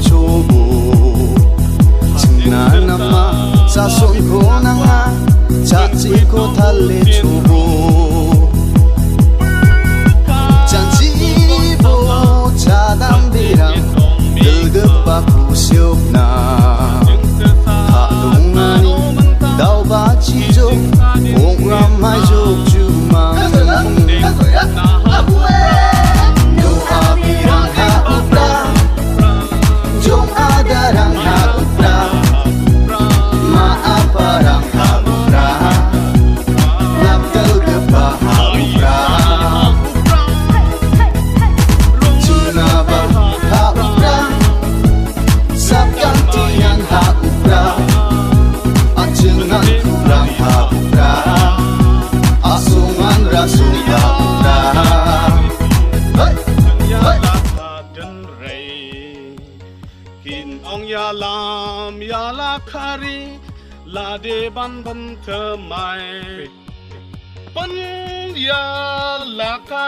cobo Cina nama sasun ko nanga Caci ko tali cobo Janji bo cadang birang Gelgepaku siok na Halungani daw ba cijok Ong ramai jok jumang Ya lam ya la khari la de ban ban thơ mai ban ya la khari